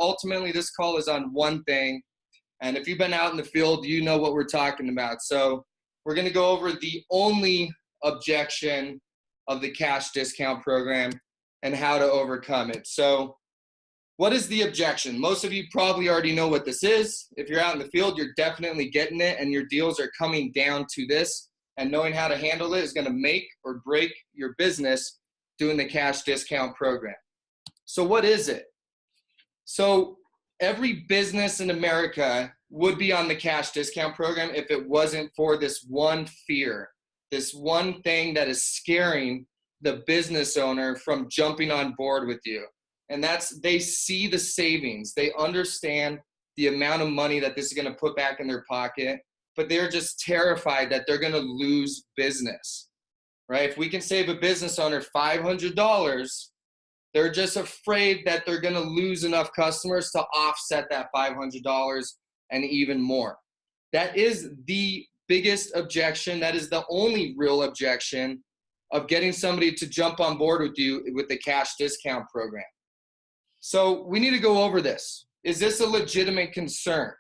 Ultimately, this call is on one thing. And if you've been out in the field, you know what we're talking about. So we're going to go over the only objection of the cash discount program and how to overcome it. So what is the objection? Most of you probably already know what this is. If you're out in the field, you're definitely getting it, and your deals are coming down to this. And knowing how to handle it is going to make or break your business doing the cash discount program. So what is it? So every business in America would be on the cash discount program if it wasn't for this one fear, this one thing that is scaring the business owner from jumping on board with you. And that's, they see the savings. They understand the amount of money that this is going to put back in their pocket, but they're just terrified that they're going to lose business, right? If we can save a business owner $500, they're just afraid that they're going to lose enough customers to offset that $500 and even more. That is the biggest objection. That is the only real objection of getting somebody to jump on board with you with the cash discount program. So we need to go over this. Is this a legitimate concern?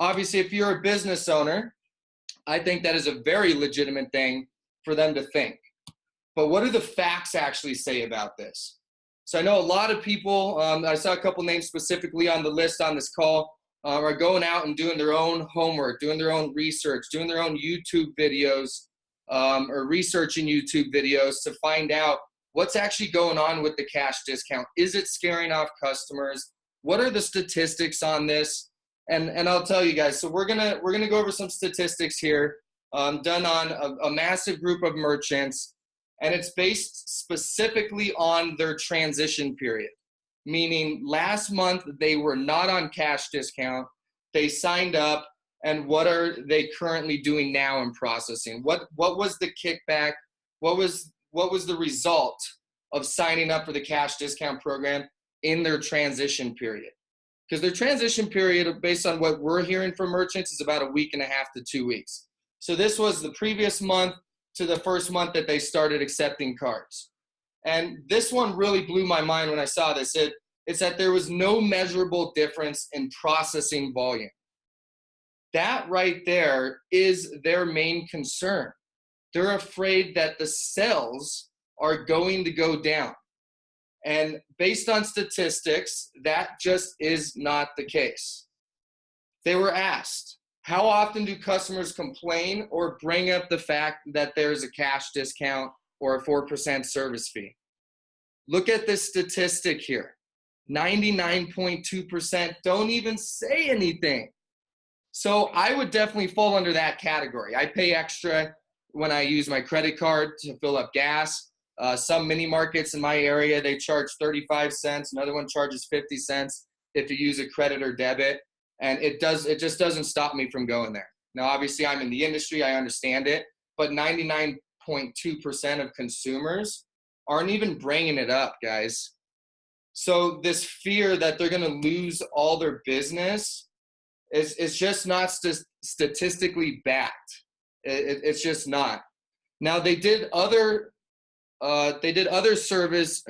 Obviously, if you're a business owner, I think that is a very legitimate thing for them to think. But what do the facts actually say about this? So I know a lot of people, I saw a couple names specifically on the list on this call, are going out and doing their own homework, doing their own research, doing their own YouTube videos, or researching YouTube videos to find out what's actually going on with the cash discount. Is it scaring off customers? What are the statistics on this? And I'll tell you guys, so we're gonna go over some statistics here, done on a massive group of merchants, and it's based specifically on their transition period. Meaning last month they were not on cash discount, they signed up, and what are they currently doing now in processing? What was the kickback? What was the result of signing up for the cash discount program in their transition period? Because their transition period, based on what we're hearing from merchants, is about a week and a half to 2 weeks. So this was the previous month to the first month that they started accepting cards. And this one really blew my mind when I saw this. It's that there was no measurable difference in processing volume. That right there is their main concern. They're afraid that the sales are going to go down. And based on statistics, that just is not the case. They were asked, how often do customers complain or bring up the fact that there's a cash discount or a 4% service fee? Look at this statistic here. 99.2% don't even say anything. So I would definitely fall under that category. I pay extra when I use my credit card to fill up gas. Some mini markets in my area, they charge 35 cents. Another one charges 50 cents if you use a credit or debit. And it just doesn't stop me from going there. Now, obviously, I'm in the industry. I understand it. But 99.2% of consumers aren't even bringing it up, guys. So this fear that they're going to lose all their business is just not statistically backed. It's just not. Now, they did other surveys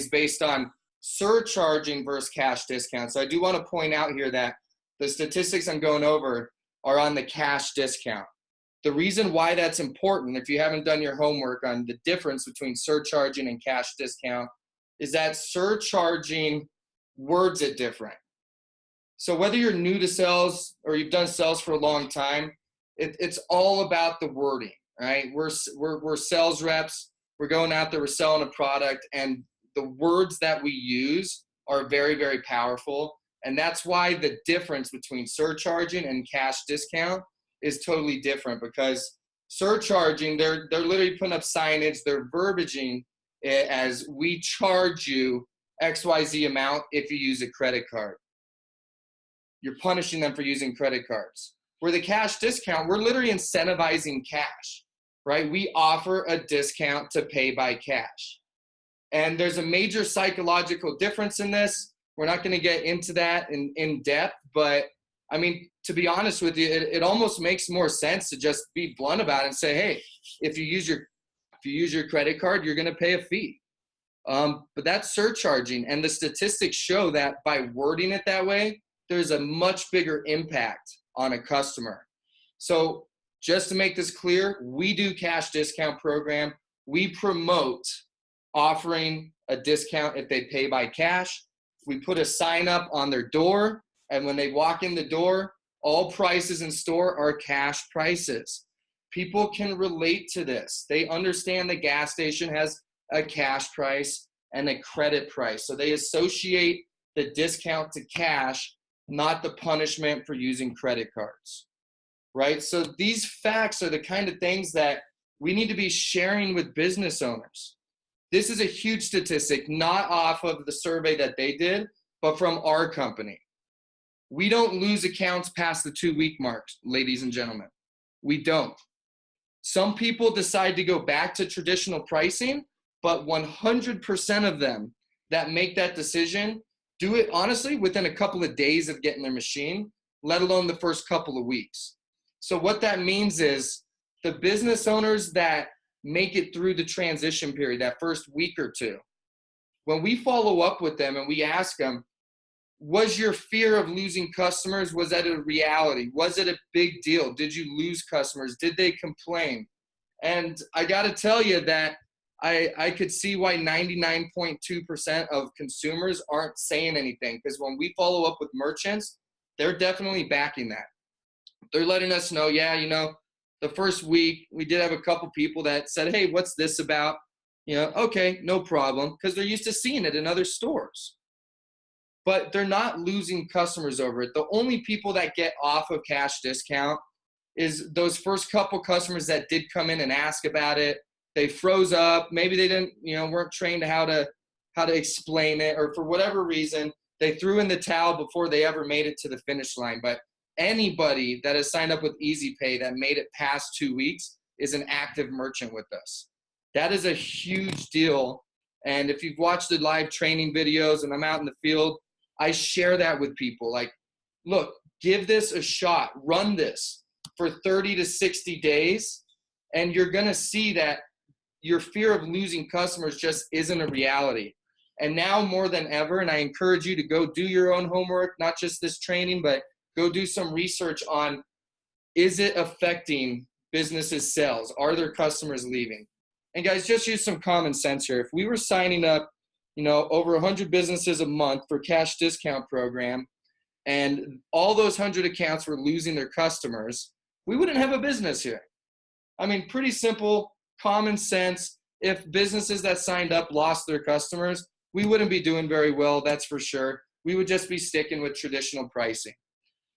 based on surcharging versus cash discount. So I do want to point out here that the statistics I'm going over are on the cash discount. The reason why that's important, if you haven't done your homework on the difference between surcharging and cash discount, is that surcharging words it different. So whether you're new to sales or you've done sales for a long time, it's all about the wording, right? We're sales reps. We're going out there, we're selling a product, and the words that we use are very, very powerful. And that's why the difference between surcharging and cash discount is totally different, because surcharging, they're literally putting up signage, they're verbiaging it as we charge you XYZ amount if you use a credit card. You're punishing them for using credit cards. Where the cash discount, we're literally incentivizing cash, right? We offer a discount to pay by cash. And there's a major psychological difference in this. We're not going to get into that in depth, but I mean, to be honest with you, it almost makes more sense to just be blunt about it and say, hey, if you use your credit card, you're going to pay a fee. But that's surcharging. And the statistics show that by wording it that way, there's a much bigger impact on a customer. So just to make this clear, we do cash discount program. We promote offering a discount if they pay by cash. We put a sign up on their door, and when they walk in the door, all prices in store are cash prices. People can relate to this. They understand the gas station has a cash price and a credit price. So they associate the discount to cash, not the punishment for using credit cards, right? So these facts are the kind of things that we need to be sharing with business owners. This is a huge statistic, not off of the survey that they did, but from our company. We don't lose accounts past the 2-week mark, ladies and gentlemen. We don't. Some people decide to go back to traditional pricing, but 100% of them that make that decision do it honestly within a couple of days of getting their machine, let alone the first couple of weeks. So what that means is the business owners that make it through the transition period, that first week or two, when we follow up with them and we ask them, was your fear of losing customers, was that a reality? Was it a big deal? Did you lose customers? Did they complain? And I got to tell you that I could see why 99.2% of consumers aren't saying anything, because when we follow up with merchants, they're definitely backing that. They're letting us know, yeah, the first week we did have a couple people that said, hey, what's this about? Okay, no problem, because they're used to seeing it in other stores. But they're not losing customers over it. The only people that get off of cash discount is those first couple customers that did come in and ask about it. They froze up. Maybe they didn't, weren't trained how to explain it, or for whatever reason, they threw in the towel before they ever made it to the finish line. But anybody that has signed up with Easy Pay that made it past 2 weeks is an active merchant with us. That is a huge deal. And if you've watched the live training videos and I'm out in the field, I share that with people. Like, look, give this a shot. Run this for 30 to 60 days, and you're going to see that your fear of losing customers just isn't a reality. And now more than ever, and I encourage you to go do your own homework, not just this training, but go do some research on, is it affecting businesses' sales? Are their customers leaving? And guys, just use some common sense here. If we were signing up, over 100 businesses a month for cash discount program, and all those 100 accounts were losing their customers, we wouldn't have a business here. I mean, pretty simple, common sense. If businesses that signed up lost their customers, we wouldn't be doing very well, that's for sure. We would just be sticking with traditional pricing.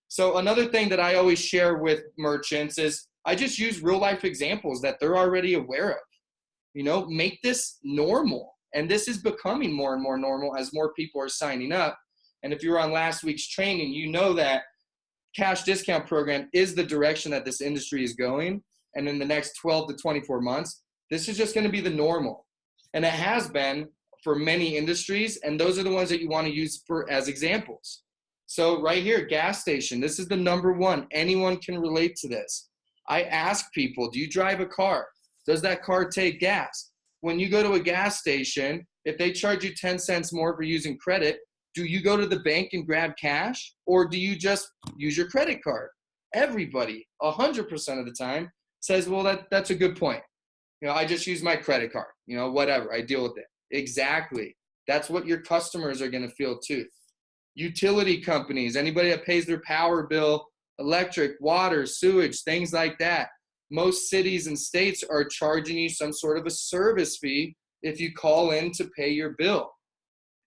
So another thing that I always share with merchants is I just use real life examples that they're already aware of. Make this normal. And this is becoming more and more normal as more people are signing up. And if you were on last week's training, you know that cash discount program is the direction that this industry is going. And in the next 12 to 24 months, this is just going to be the normal. And it has been for many industries. And those are the ones that you want to use as examples. So right here, gas station, this is the number one. Anyone can relate to this. I ask people, do you drive a car? Does that car take gas? When you go to a gas station, if they charge you 10 cents more for using credit, do you go to the bank and grab cash, or do you just use your credit card? Everybody, 100% of the time, says, well, that's a good point. I just use my credit card, whatever, I deal with it. Exactly. That's what your customers are going to feel too. Utility companies, anybody that pays their power bill, electric, water, sewage, things like that. Most cities and states are charging you some sort of a service fee if you call in to pay your bill.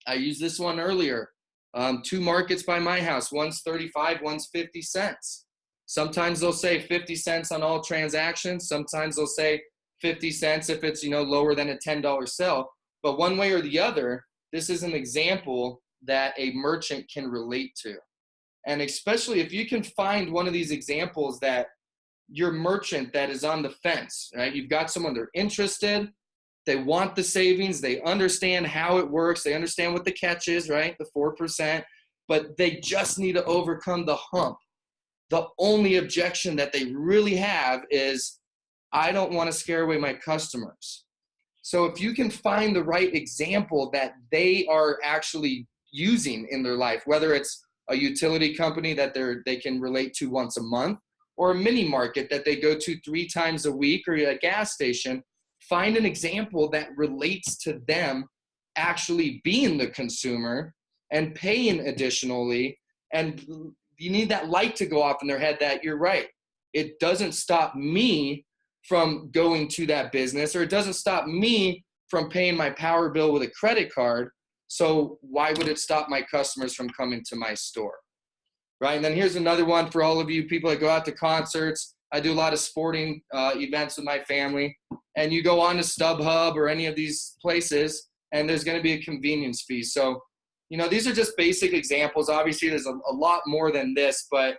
I used this one earlier. 2 markets by my house, one's 35, one's 50 cents. Sometimes they'll say 50 cents on all transactions. Sometimes they'll say 50 cents if it's, lower than a $10 sale. But one way or the other, this is an example that a merchant can relate to. And especially if you can find one of these examples that your merchant that is on the fence, right? You've got someone, they're interested, they want the savings, they understand how it works, they understand what the catch is, right? The 4%, but they just need to overcome the hump. The only objection that they really have is, I don't want to scare away my customers. So if you can find the right example that they are actually using in their life, whether it's a utility company that they can relate to once a month, or a mini market that they go to 3 times a week, or a gas station, find an example that relates to them actually being the consumer and paying additionally. And you need that light to go off in their head that you're right. It doesn't stop me from going to that business, or it doesn't stop me from paying my power bill with a credit card. So why would it stop my customers from coming to my store? Right? And then here's another one for all of you people that go out to concerts. I do a lot of sporting events with my family, and you go on to StubHub or any of these places, and there's going to be a convenience fee. So, these are just basic examples. Obviously, there's a lot more than this, but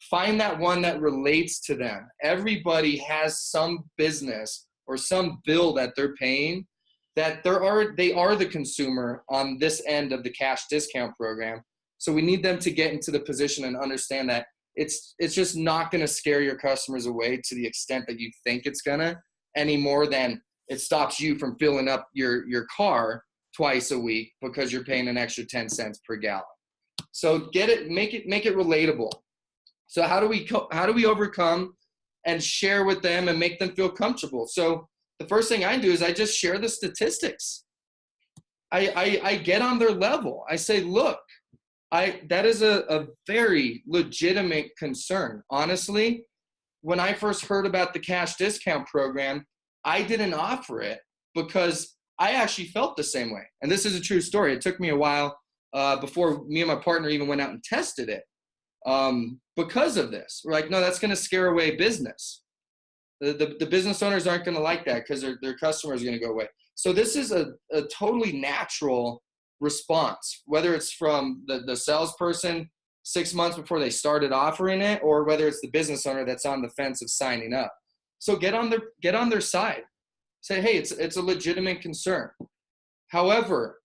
find that one that relates to them. Everybody has some business or some bill that they're paying that they are the consumer on this end of the cash discount program. So we need them to get into the position and understand that it's just not going to scare your customers away to the extent that you think it's gonna, any more than it stops you from filling up your car twice a week because you're paying an extra 10 cents per gallon. So make it relatable. So how do we overcome and share with them and make them feel comfortable? So the first thing I do is I just share the statistics. I get on their level. I say, look, that is a very legitimate concern. Honestly, when I first heard about the cash discount program, I didn't offer it because I actually felt the same way. And this is a true story. It took me a while before me and my partner even went out and tested it because of this. We're like, no, that's going to scare away business. The business owners aren't going to like that because their customers are going to go away. So this is a totally natural response, whether it's from the salesperson 6 months before they started offering it, or whether it's the business owner that's on the fence of signing up. So get on their side. Say, hey, it's a legitimate concern. However,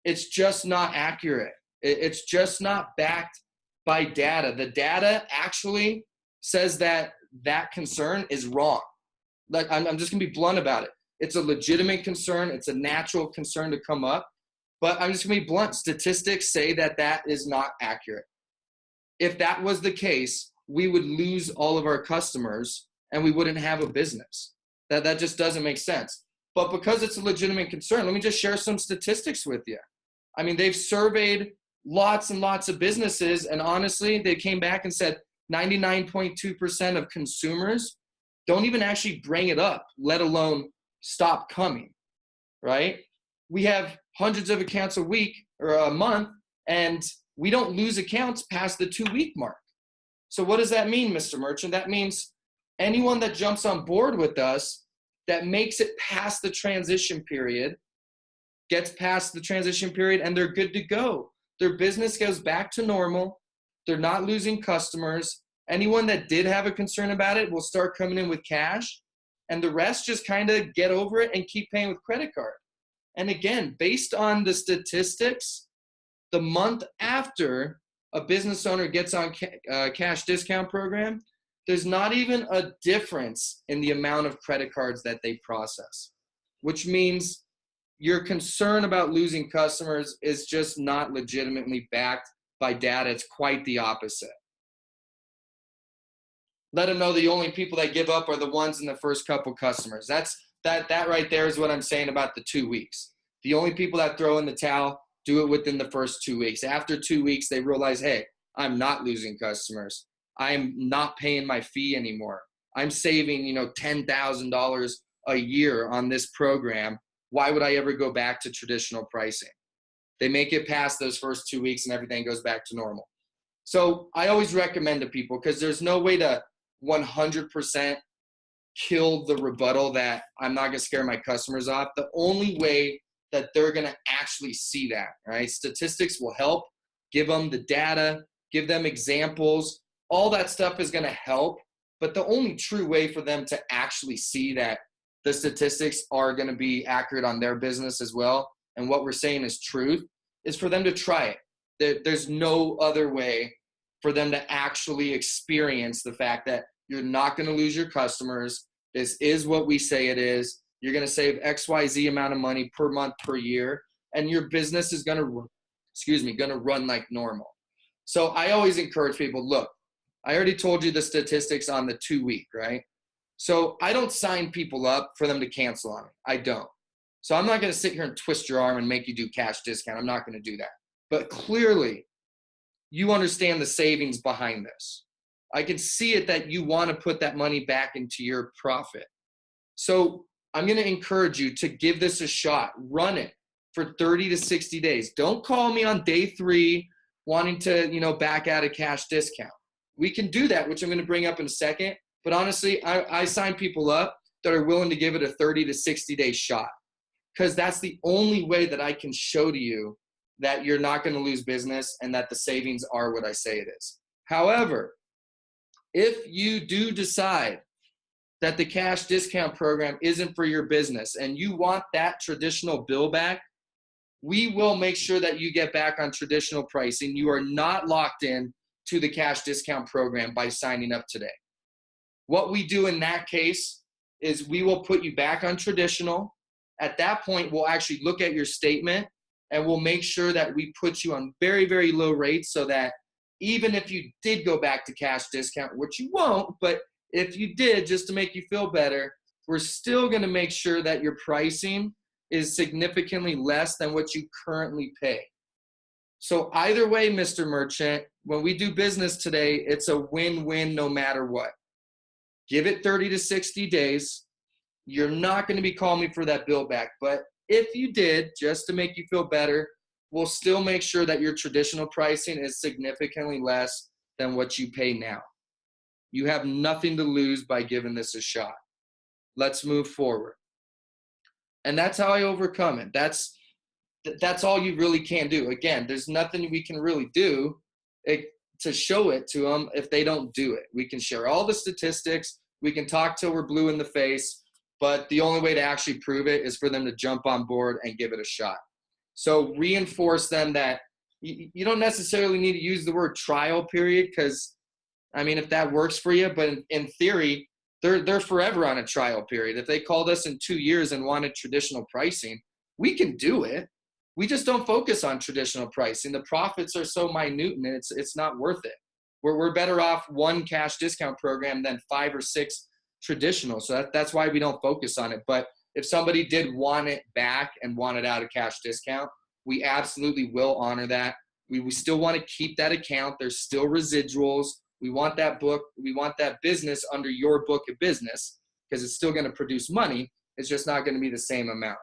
it's just not accurate. It's just not backed by data. The data actually says that concern is wrong. Like, I'm just gonna be blunt about it. It's a legitimate concern. It's a natural concern to come up, but I'm just gonna be blunt. Statistics say that is not accurate. If that was the case, we would lose all of our customers and we wouldn't have a business. That just doesn't make sense. But because it's a legitimate concern, let me just share some statistics with you. I mean, they've surveyed lots and lots of businesses, and honestly, they came back and said 99.2% of consumers don't even actually bring it up, let alone stop coming, right? We have hundreds of accounts a week or a month, and we don't lose accounts past the 2-week mark. So what does that mean, Mr. Merchant? That means anyone that jumps on board with us that makes it past the transition period, gets past the transition period, and they're good to go. Their business goes back to normal. They're not losing customers. Anyone that did have a concern about it will start coming in with cash, and the rest just kind of get over it and keep paying with credit card. And again, based on the statistics, the month after a business owner gets on cash discount program, there's not even a difference in the amount of credit cards that they process, which means your concern about losing customers is just not legitimately backed by data. It's quite the opposite. Let them know the only people that give up are the ones in the first couple customers. That right there is what I'm saying about the 2 weeks. The only people that throw in the towel do it within the first 2 weeks. After 2 weeks, they realize, hey, I'm not losing customers. I'm not paying my fee anymore. I'm saving, $10,000 a year on this program. Why would I ever go back to traditional pricing? They make it past those first 2 weeks and everything goes back to normal. So I always recommend to people, because there's no way to 100% kill the rebuttal that I'm not going to scare my customers off. The only way that they're going to actually see that, right? Statistics will help. Give them the data, give them examples. All that stuff is going to help. But the only true way for them to actually see that the statistics are going to be accurate on their business as well, and what we're saying is truth, is for them to try it. There's no other way for them to actually experience the fact that you're not going to lose your customers. This is what we say it is. You're going to save XYZ amount of money per month, per year, and your business is going to run like normal. So I always encourage people, look, I already told you the statistics on the 2-week, right? So I don't sign people up for them to cancel on me. I don't. So I'm not going to sit here and twist your arm and make you do cash discount. I'm not going to do that. But clearly, you understand the savings behind this. I can see it that you want to put that money back into your profit. So I'm going to encourage you to give this a shot. Run it for 30 to 60 days. Don't call me on day 3 wanting to, back out a cash discount. We can do that, which I'm going to bring up in a second. But honestly, I sign people up that are willing to give it a 30 to 60 day shot, because that's the only way that I can show to you that you're not going to lose business and that the savings are what I say it is. However, if you do decide that the cash discount program isn't for your business and you want that traditional bill back, we will make sure that you get back on traditional pricing. You are not locked in to the cash discount program by signing up today. What we do in that case is we will put you back on traditional. At that point, we'll actually look at your statement and we'll make sure that we put you on very, very low rates, so that even if you did go back to cash discount, which you won't, but if you did, just to make you feel better, we're still going to make sure that your pricing is significantly less than what you currently pay. So either way, Mr. Merchant, when we do business today, it's a win-win no matter what. Give it 30 to 60 days. You're not going to be calling me for that bill back. But if you did, just to make you feel better, we'll still make sure that your traditional pricing is significantly less than what you pay now. You have nothing to lose by giving this a shot. Let's move forward. And that's how I overcome it. That's all you really can do. Again, there's nothing we can really do to show it to them if they don't do it. We can share all the statistics. We can talk till we're blue in the face. But the only way to actually prove it is for them to jump on board and give it a shot. So reinforce them that you don't necessarily need to use the word trial period, because, if that works for you, but in theory, they're forever on a trial period. If they called us in 2 years and wanted traditional pricing, we can do it. We just don't focus on traditional pricing. The profits are so minute and it's not worth it. We're better off one cash discount program than 5 or 6 traditional. So that's why we don't focus on it. But if somebody did want it back and want it out of cash discount, we absolutely will honor that. We still want to keep that account. There's still residuals. We want that book. We want that business under your book of business, because it's still going to produce money. It's just not going to be the same amount.